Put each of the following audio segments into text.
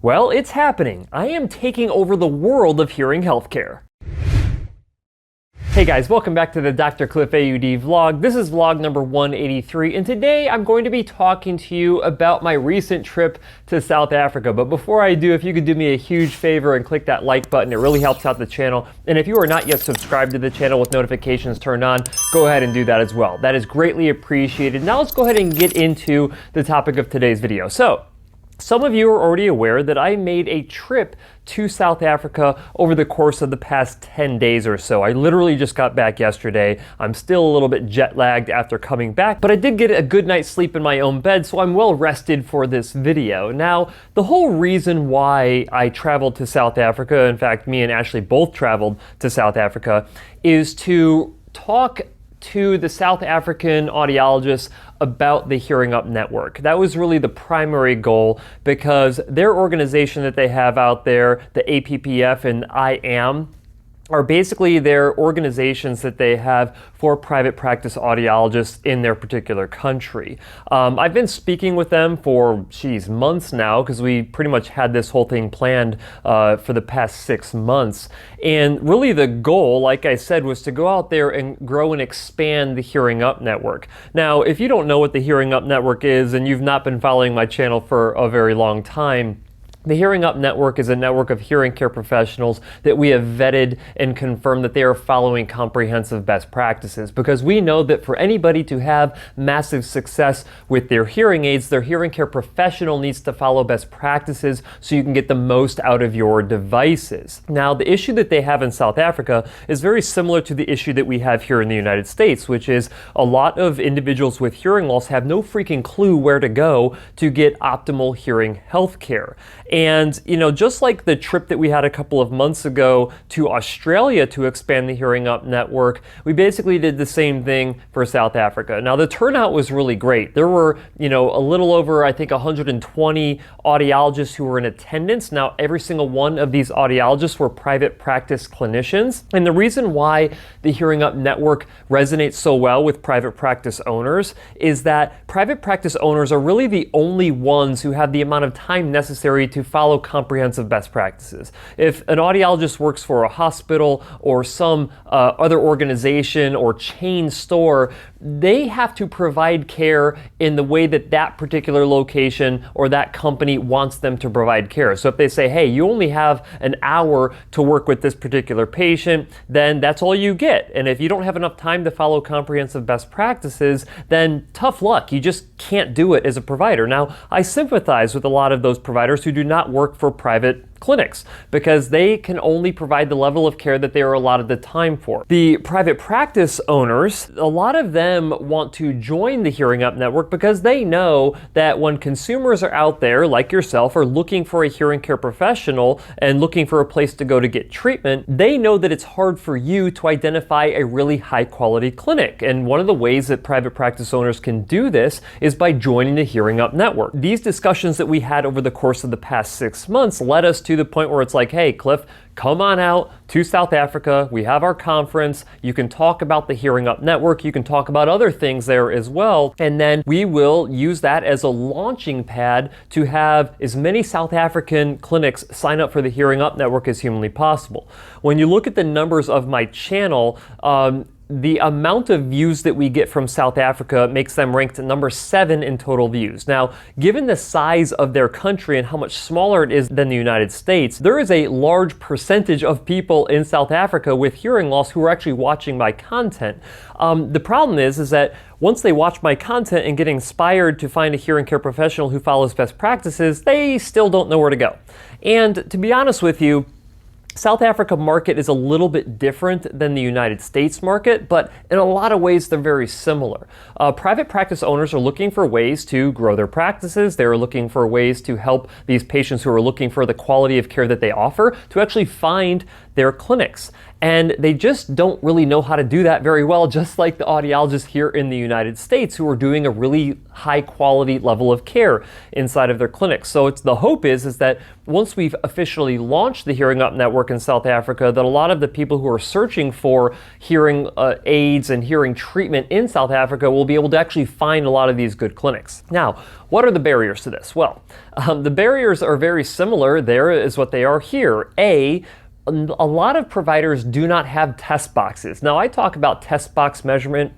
Well, it's happening. I am taking over the world of hearing healthcare. Hey guys, welcome back to the DrCliffAuD vlog. This is vlog number 183, and today I'm going to be talking to you about my recent trip to South Africa. But before I do, if you could do me a huge favor and click that like button, it really helps out the channel. And if you are not yet subscribed to the channel with notifications turned on, go ahead and do that as well. That is greatly appreciated. Now let's go ahead and get into the topic of today's video. So, some of you are already aware that I made a trip to South Africa over the course of the past 10 days or so. I literally just got back yesterday. I'm still a little bit jet lagged after coming back, but I did get a good night's sleep in my own bed, so I'm well rested for this video. Now, the whole reason why I traveled to South Africa, in fact, me and Ashley both traveled to South Africa, is to talk to the South African audiologists about the HearingUp network. That was really the primary goal, because their organization that they have out there, the APPF and IAM, are basically their organizations that they have for private practice audiologists in their particular country. I've been speaking with them for, months now, because we pretty much had this whole thing planned for the past 6 months. And really the goal, like I said, was to go out there and grow and expand the HearingUp network. Now, if you don't know what the HearingUp network is, and you've not been following my channel for a very long time, the HearingUp network is a network of hearing care professionals that we have vetted and confirmed that they are following comprehensive best practices, because we know that for anybody to have massive success with their hearing aids, their hearing care professional needs to follow best practices so you can get the most out of your devices. Now, the issue that they have in South Africa is very similar to the issue that we have here in the United States, which is a lot of individuals with hearing loss have no freaking clue where to go to get optimal hearing health care. And, just like the trip that we had a couple of months ago to Australia to expand the HearingUp network, we basically did the same thing for South Africa. Now, the turnout was really great. There were, a little over, I think, 120 audiologists who were in attendance. Now, every single one of these audiologists were private practice clinicians. And the reason why the HearingUp network resonates so well with private practice owners is that private practice owners are really the only ones who have the amount of time necessary to follow comprehensive best practices. If an audiologist works for a hospital or some other organization or chain store, they have to provide care in the way that that particular location or that company wants them to provide care. So if they say, hey, you only have an hour to work with this particular patient, then that's all you get. And if you don't have enough time to follow comprehensive best practices, then tough luck. You just can't do it as a provider. Now, I sympathize with a lot of those providers who do not work for private clinics, because they can only provide the level of care that they are allotted the time for. The private practice owners, a lot of them want to join the HearingUp network because they know that when consumers are out there, like yourself, are looking for a hearing care professional and looking for a place to go to get treatment, they know that it's hard for you to identify a really high quality clinic. And one of the ways that private practice owners can do this is by joining the HearingUp network. These discussions that we had over the course of the past 6 months led us to the point where it's like, hey, Cliff, come on out to South Africa. We have our conference. You can talk about the HearingUp network. You can talk about other things there as well. And then we will use that as a launching pad to have as many South African clinics sign up for the HearingUp network as humanly possible. When you look at the numbers of my channel, the amount of views that we get from South Africa makes them ranked number 7 in total views. Now, given the size of their country and how much smaller it is than the United States, there is a large percentage of people in South Africa with hearing loss who are actually watching my content. The problem is that once they watch my content and get inspired to find a hearing care professional who follows best practices, they still don't know where to go. And to be honest with you, South Africa market is a little bit different than the United States market, but in a lot of ways they're very similar. Private practice owners are looking for ways to grow their practices. They're looking for ways to help these patients who are looking for the quality of care that they offer to actually find their clinics. And they just don't really know how to do that very well, just like the audiologists here in the United States who are doing a really high quality level of care inside of their clinics. So the hope is that once we've officially launched the HearingUp network in South Africa, that a lot of the people who are searching for hearing aids and hearing treatment in South Africa will be able to actually find a lot of these good clinics. Now, what are the barriers to this? Well, the barriers are very similar there as what they are here. A lot of providers do not have test boxes. Now, I talk about test box measurement,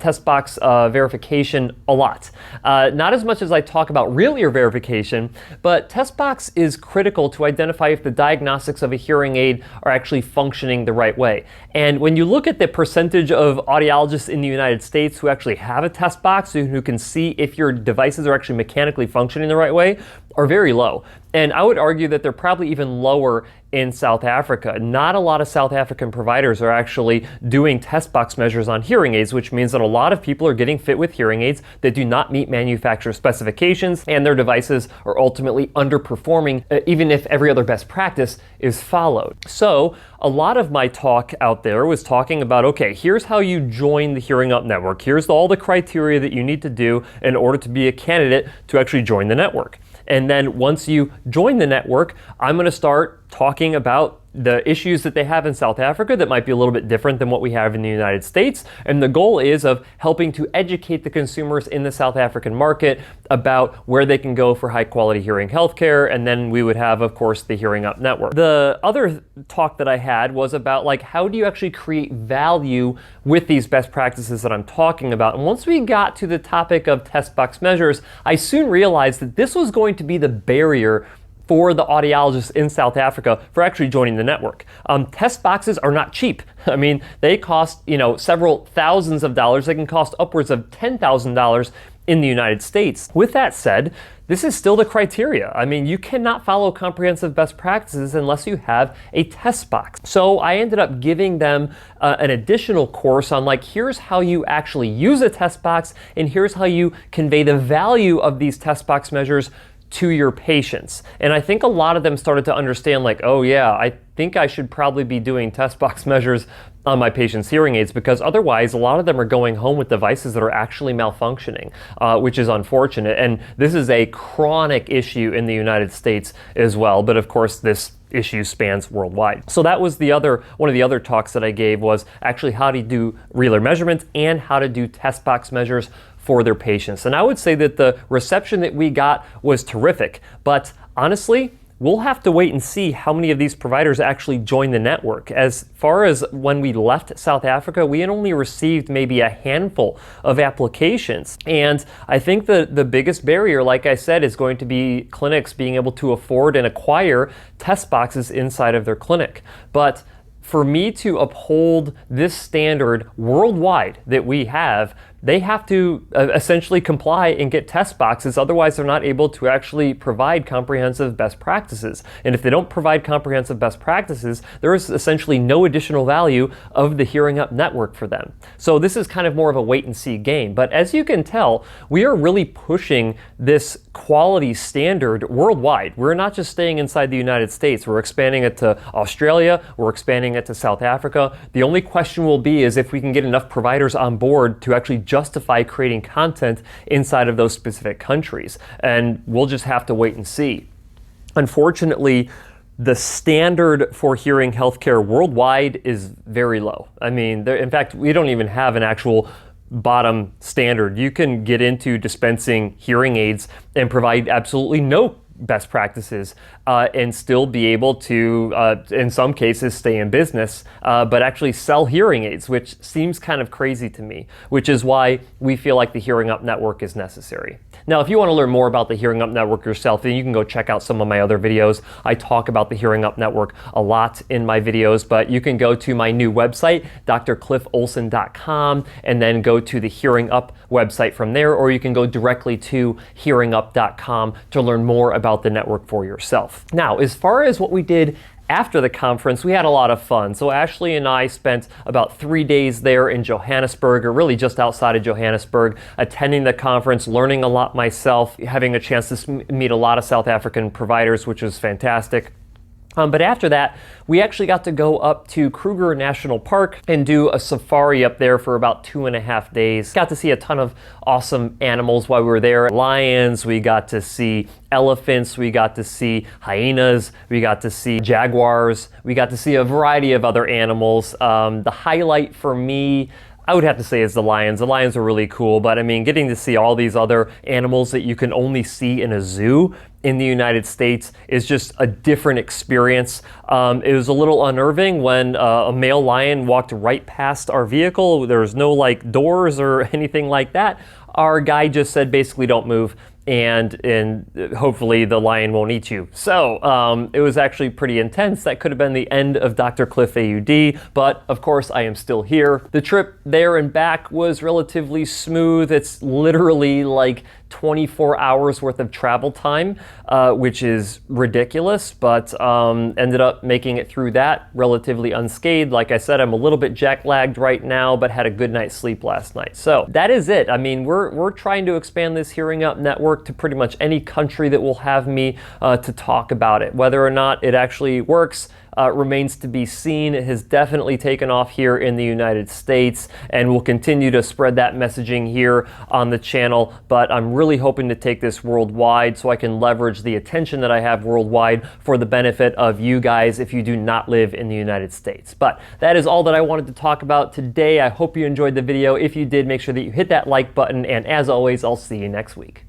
test box verification a lot. Not as much as I talk about real ear verification, but test box is critical to identify if the diagnostics of a hearing aid are actually functioning the right way. And when you look at the percentage of audiologists in the United States who actually have a test box, who can see if your devices are actually mechanically functioning the right way, are very low. And I would argue that they're probably even lower in South Africa. Not a lot of South African providers are actually doing test box measures on hearing aids, which means that a lot of people are getting fit with hearing aids that do not meet manufacturer specifications, and their devices are ultimately underperforming, even if every other best practice is followed. So a lot of my talk out there was talking about, okay, here's how you join the HearingUp network. Here's all the criteria that you need to do in order to be a candidate to actually join the network. And then once you join the network, I'm going to start talking about the issues that they have in South Africa that might be a little bit different than what we have in the United States. And the goal is of helping to educate the consumers in the South African market about where they can go for high quality hearing healthcare. And then we would have, of course, the HearingUp network. The other talk that I had was about how do you actually create value with these best practices that I'm talking about. And once we got to the topic of test box measures, I soon realized that this was going to be the barrier for the audiologists in South Africa for actually joining the network. Test boxes are not cheap. I mean, they cost, several thousands of dollars. They can cost upwards of $10,000 in the United States. With that said, this is still the criteria. I mean, you cannot follow comprehensive best practices unless you have a test box. So I ended up giving them an additional course on here's how you actually use a test box, and here's how you convey the value of these test box measures to your patients. And I think a lot of them started to understand oh yeah, I think I should probably be doing test box measures on my patients' hearing aids, because otherwise a lot of them are going home with devices that are actually malfunctioning, which is unfortunate. And this is a chronic issue in the United States as well. But of course, this issue spans worldwide. So that was one of the other talks that I gave, was actually how to do real ear measurements and how to do test box measures for their patients. And I would say that the reception that we got was terrific, but honestly, we'll have to wait and see how many of these providers actually join the network. As far as when we left South Africa, we had only received maybe a handful of applications. And I think the biggest barrier, like I said, is going to be clinics being able to afford and acquire test boxes inside of their clinic. But for me to uphold this standard worldwide that we have, they have to essentially comply and get test boxes. Otherwise, they're not able to actually provide comprehensive best practices. And if they don't provide comprehensive best practices, there is essentially no additional value of the HearingUp network for them. So this is kind of more of a wait and see game. But as you can tell, we are really pushing this quality standard worldwide. We're not just staying inside the United States. We're expanding it to Australia. We're expanding it to South Africa. The only question will be is if we can get enough providers on board to actually justify creating content inside of those specific countries. And we'll just have to wait and see. Unfortunately, the standard for hearing healthcare worldwide is very low. I mean, in fact, we don't even have an actual bottom standard. You can get into dispensing hearing aids and provide absolutely no best practices and still be able to, in some cases, stay in business, but actually sell hearing aids, which seems kind of crazy to me, which is why we feel like the HearingUp network is necessary. Now, if you want to learn more about the HearingUp network yourself, then you can go check out some of my other videos. I talk about the HearingUp network a lot in my videos, but you can go to my new website, DrCliffAuD.com, and then go to the HearingUp website from there, or you can go directly to HearingUp.com to learn more about the network for yourself. Now, as far as what we did after the conference, we had a lot of fun. So Ashley and I spent about 3 days there in Johannesburg, or really just outside of Johannesburg, attending the conference, learning a lot myself, having a chance to meet a lot of South African providers, which was fantastic. But after that, we actually got to go up to Kruger National Park and do a safari up there for about 2.5 days. Got to see a ton of awesome animals while we were there. Lions, we got to see elephants, we got to see hyenas, we got to see jaguars, we got to see a variety of other animals. The highlight for me, I would have to say, is the lions. The lions are really cool, but I mean, getting to see all these other animals that you can only see in a zoo in the United States is just a different experience. It was a little unnerving when a male lion walked right past our vehicle. There was no like doors or anything like that. Our guy just said basically don't move, and hopefully the lion won't eat you. So it was actually pretty intense. That could have been the end of DrCliffAuD, but of course I am still here. The trip there and back was relatively smooth. It's literally like 24 hours worth of travel time, which is ridiculous, but ended up making it through that relatively unscathed. Like I said, I'm a little bit jet lagged right now, but had a good night's sleep last night. So that is it. I mean, we're trying to expand this HearingUp network to pretty much any country that will have me to talk about it. Whether or not it actually works remains to be seen. It has definitely taken off here in the United States, and we'll continue to spread that messaging here on the channel, but I'm really hoping to take this worldwide so I can leverage the attention that I have worldwide for the benefit of you guys if you do not live in the United States. But that is all that I wanted to talk about today. I hope you enjoyed the video. If you did, make sure that you hit that like button, and as always, I'll see you next week.